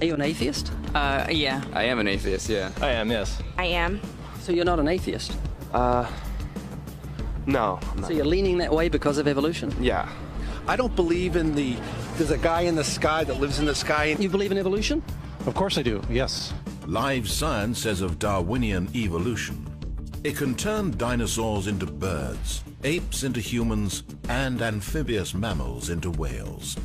Are you an atheist? Yeah. I am an atheist, yeah. I am, yes. I am. So you're not an atheist? No. I'm not. So you're leaning that way because of evolution? Yeah. I don't believe in there's a guy in the sky that lives in the sky. You believe in evolution? Of course I do, yes. Live science says of Darwinian evolution, it can turn dinosaurs into birds, apes into humans, and amphibious mammals into whales.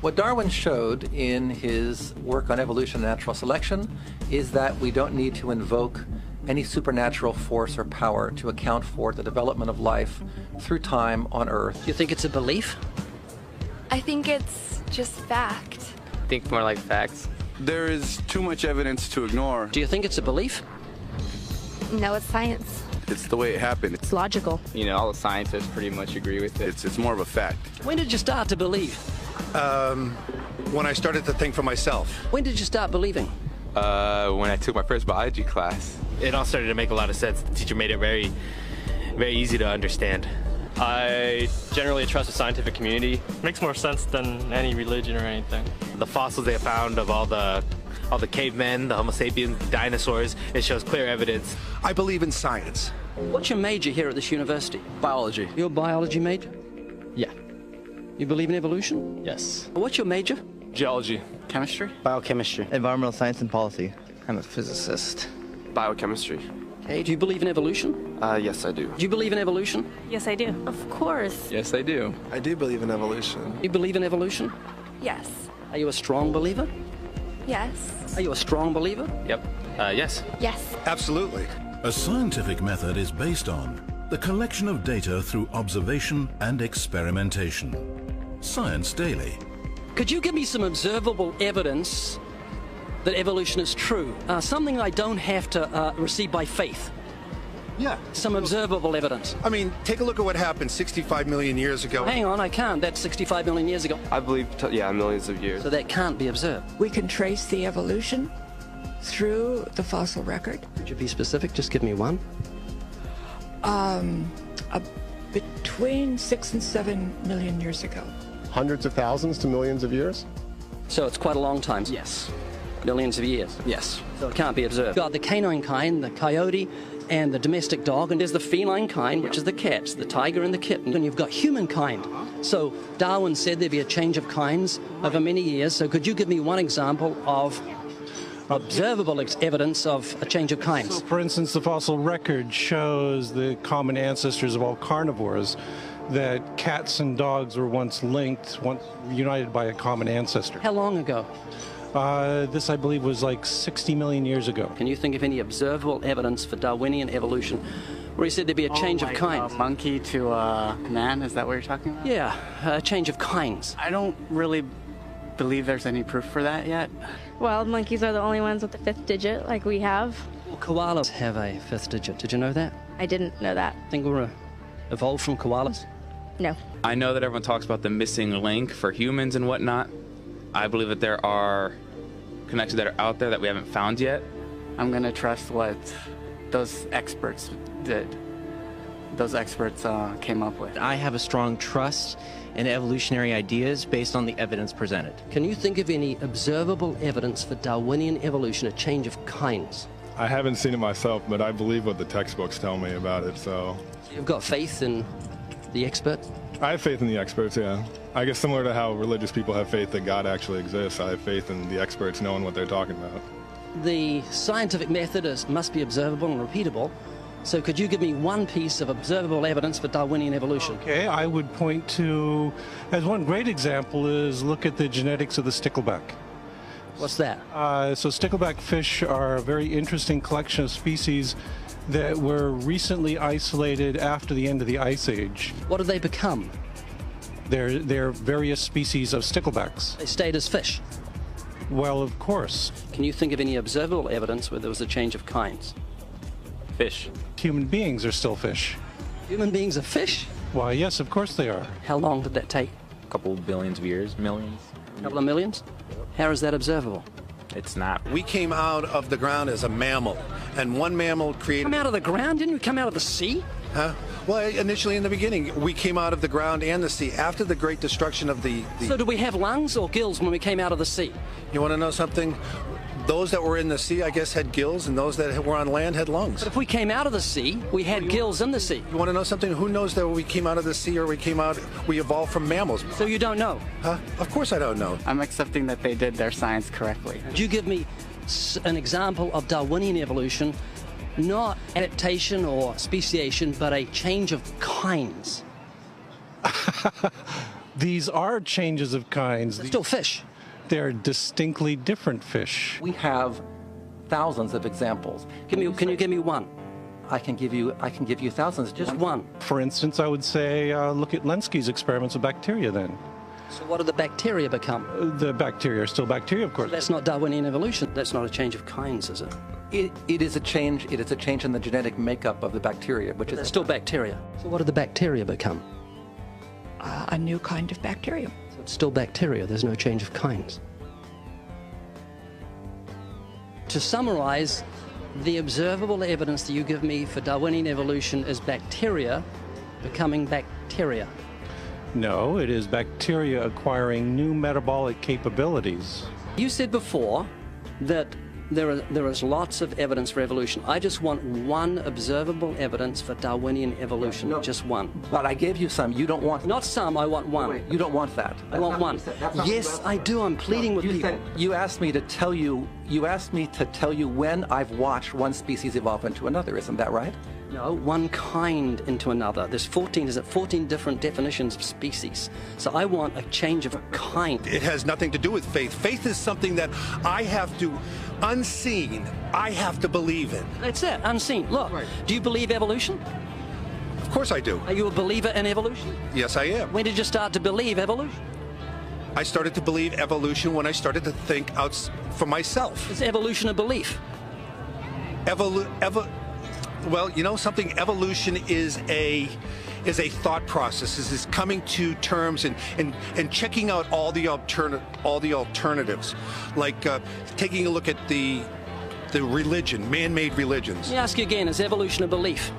What Darwin showed in his work on evolution and natural selection is that we don't need to invoke any supernatural force or power to account for the development of life through time on Earth. You think it's a belief? I think it's just fact. I think more like facts. There is too much evidence to ignore. Do you think it's a belief? No, it's science. It's the way it happened. It's logical. You know, all the scientists pretty much agree with it. It's more of a fact. When did you start to believe? When I started to think for myself. When did you start believing? When I took my first biology class. It all started to make a lot of sense. The teacher made it very, very easy to understand. I generally trust the scientific community. Makes more sense than any religion or anything. The fossils they found of all the cavemen, the Homo sapiens, dinosaurs, it shows clear evidence. I believe in science. What's your major here at this university? Biology. You're a biology major? Yeah. You believe in evolution? Yes. What's your major? Geology. Chemistry? Biochemistry. Environmental science and policy. I'm a physicist. Biochemistry. Okay, do you believe in evolution? Yes, I do. Do you believe in evolution? Yes, I do. Of course. Yes, I do. I do believe in evolution. You believe in evolution? Yes. Are you a strong believer? Yes. Are you a strong believer? Yep. Yes. Yes. Absolutely. A scientific method is based on the collection of data through observation and experimentation. Science Daily. Could you give me some observable evidence that evolution is true? Something I don't have to receive by faith. Yeah. Some observable evidence. I mean, take a look at what happened 65 million years ago. Hang on, I can't. That's 65 million years ago. I believe, millions of years. So that can't be observed. We can trace the evolution through the fossil record. Could you be specific? Just give me one. Between 6 and 7 million years ago. Hundreds of thousands to millions of years? So it's quite a long time. Yes. Millions of years. Yes. So it can't be observed. You've got the canine kind, the coyote, and the domestic dog, and there's the feline kind, which is the cats, the tiger and the kitten, and you've got humankind. So Darwin said there'd be a change of kinds over many years, so could you give me one example of observable evidence of a change of kinds? So, for instance, the fossil record shows the common ancestors of all carnivores, that cats and dogs were once linked, once united by a common ancestor. How long ago? This, I believe, was like 60 million years ago. Can you think of any observable evidence for Darwinian evolution where he said there'd be a change of kinds? Monkey to man, is that what you're talking about? Yeah, a change of kinds. I don't really believe there's any proof for that yet. Well, monkeys are the only ones with the 5th digit, like we have. Well, koalas have a 5th digit. Did you know that? I didn't know that. Think we're evolved from koalas? No. I know that everyone talks about the missing link for humans and whatnot. I believe that there are connections that are out there that we haven't found yet. I'm going to trust what those experts did. Those experts came up with. I have a strong trust in evolutionary ideas based on the evidence presented. Can you think of any observable evidence for Darwinian evolution, a change of kinds? I haven't seen it myself, but I believe what the textbooks tell me about it, so. You've got faith in the experts? I have faith in the experts, yeah. I guess similar to how religious people have faith that God actually exists, I have faith in the experts knowing what they're talking about. The scientific method must be observable and repeatable. So could you give me one piece of observable evidence for Darwinian evolution? Okay, I would point to, as one great example is look at the genetics of the stickleback. What's that? So stickleback fish are a very interesting collection of species that were recently isolated after the end of the Ice Age. What did they become? They're various species of sticklebacks. They stayed as fish? Well, of course. Can you think of any observable evidence where there was a change of kinds? Fish. Human beings are still fish. Human beings are fish? Why, yes, of course they are. How long did that take? A couple billions of years, millions. A couple of millions? How is that observable? It's not. We came out of the ground as a mammal, and one mammal created... Come out of the ground? Didn't you come out of the sea? Huh? Well, initially in the beginning, we came out of the ground and the sea. After the great destruction of the... So did we have lungs or gills when we came out of the sea? You want to know something? Those that were in the sea, I guess, had gills, and those that were on land had lungs. But if we came out of the sea, we had gills in the sea. You want to know something? Who knows that we came out of the sea or we evolved from mammals? So you don't know? Huh? Of course I don't know. I'm accepting that they did their science correctly. Could you give me an example of Darwinian evolution, not adaptation or speciation, but a change of kinds? These are changes of kinds. They're still fish. They're distinctly different fish. We have thousands of examples. Can you give me one? I can give you thousands. Just one. For instance, I would say look at Lenski's experiments with bacteria then. So what do the bacteria become? The bacteria are still bacteria, of course. That's not Darwinian evolution. That's not a change of kinds, is it? It is a change. It is a change in the genetic makeup of the bacteria, which is They're still bacteria. So what do the bacteria become? A new kind of bacterium. So it's still bacteria. There's no change of kinds. To summarize, the observable evidence that you give me for Darwinian evolution is bacteria becoming bacteria. No, it is bacteria acquiring new metabolic capabilities. You said before that there is lots of evidence for evolution. I just want one observable evidence for Darwinian evolution, just one. But I gave you some. You don't want... Not some, I want one. Wait, you don't want that. I want one. Yes, I do. I'm pleading with people. You asked me to tell you when I've watched one species evolve into another. Isn't that right? No, one kind into another. There's 14 different definitions of species. So I want a change of a kind. It has nothing to do with faith. Faith is something that I have to, unseen, I have to believe in. That's it, unseen. Look, do you believe evolution? Of course I do. Are you a believer in evolution? Yes, I am. When did you start to believe evolution? I started to believe evolution when I started to think out for myself. Is evolution a belief? Well, you know something? Evolution is a thought process. Is coming to terms and checking out all the alternatives, like taking a look at the religion, man-made religions. Let me ask you again: is evolution a belief?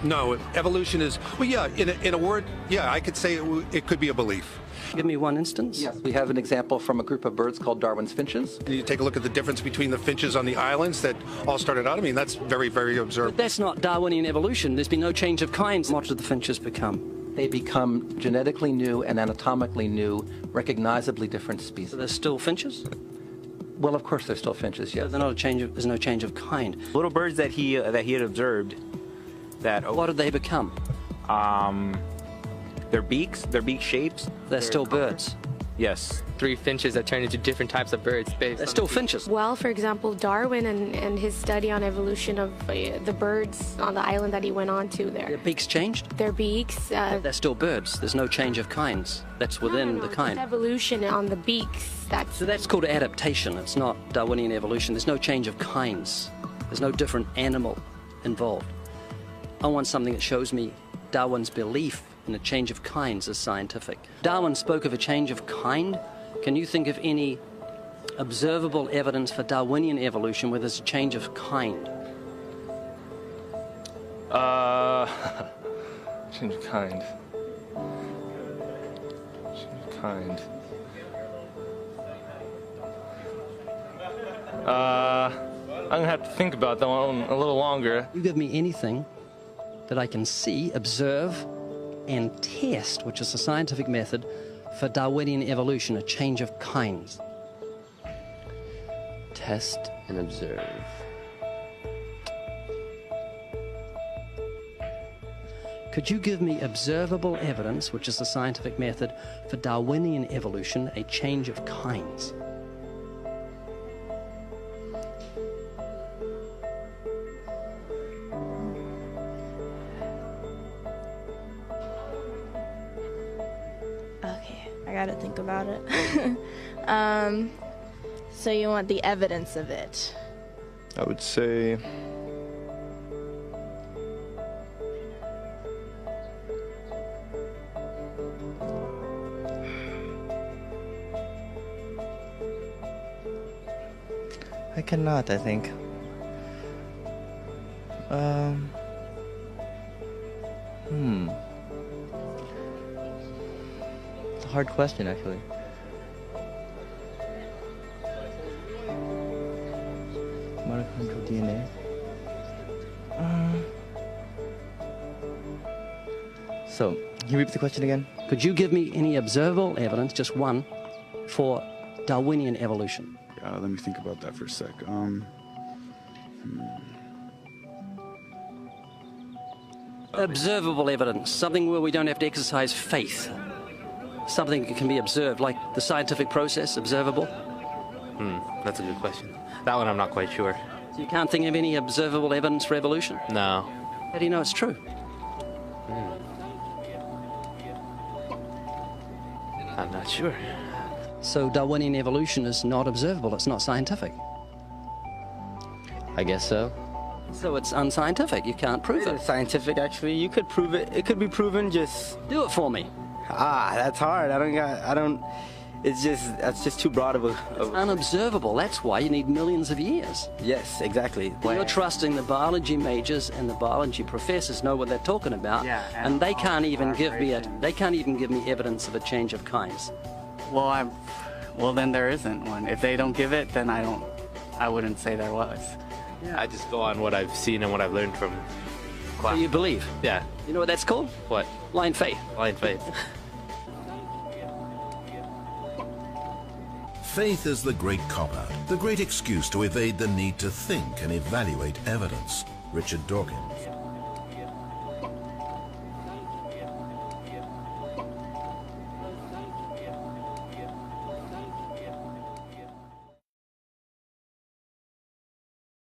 No, evolution is, well, yeah. In a word, yeah, I could say it could be a belief. Give me one instance. Yes, we have an example from a group of birds called Darwin's finches. You take a look at the difference between the finches on the islands that all started out. I mean, that's very, very observable. But that's not Darwinian evolution. There's been no change of kinds. What did the finches become? They become genetically new and anatomically new, recognizably different species. So they're still finches? Well, of course they're still finches, yes. So they're not a change of, there's no change of kind. Little birds that he had observed that... What did they become? Their beak shapes. They're still birds. Yes. 3 finches that turn into different types of birds. They're still finches. Well, for example, Darwin and his study on evolution of the birds on the island that he went on to there. Their beaks changed? Their beaks. They're still birds. There's no change of kinds. That's within the kind. Just evolution on the beaks. So that's called adaptation. It's not Darwinian evolution. There's no change of kinds. There's no different animal involved. I want something that shows me Darwin's belief in a change of kinds is scientific. Darwin spoke of a change of kind. Can you think of any observable evidence for Darwinian evolution where there's a change of kind? Change of kind. Change of kind. I'm gonna have to think about that one a little longer. You give me anything that I can see, observe, and test, which is a scientific method for Darwinian evolution, a change of kinds. Test and observe. Could you give me observable evidence, which is a scientific method for Darwinian evolution, a change of kinds? I gotta think about it. So you want the evidence of it? I would say... I cannot, I think. It's a hard question, actually. Mitochondrial DNA. So, can you repeat the question again? Could you give me any observable evidence, just one, for Darwinian evolution? Let me think about that for a sec. Observable evidence, something where we don't have to exercise faith. Something that can be observed, like the scientific process, observable. That's a good question. That one I'm not quite sure. So you can't think of any observable evidence for evolution? No. How do you know it's true? I'm not sure. So Darwinian evolution is not observable, it's not scientific. I guess so. So it's unscientific, you can't prove it. It's scientific, actually. You could prove it. It could be proven, just... Do it for me. That's hard. That's just too broad of a... It's unobservable, that's why you need millions of years. Yes, exactly. You're trusting the biology majors and the biology professors know what they're talking about, and they can't even give me evidence of a change of kinds. Well, then there isn't one. If they don't give it, then I wouldn't say there was. Yeah. I just go on what I've seen and what I've learned from class. So you believe? Yeah. You know what that's called? What? Blind faith. Blind faith. Faith is the great cop-out, the great excuse to evade the need to think and evaluate evidence. Richard Dawkins.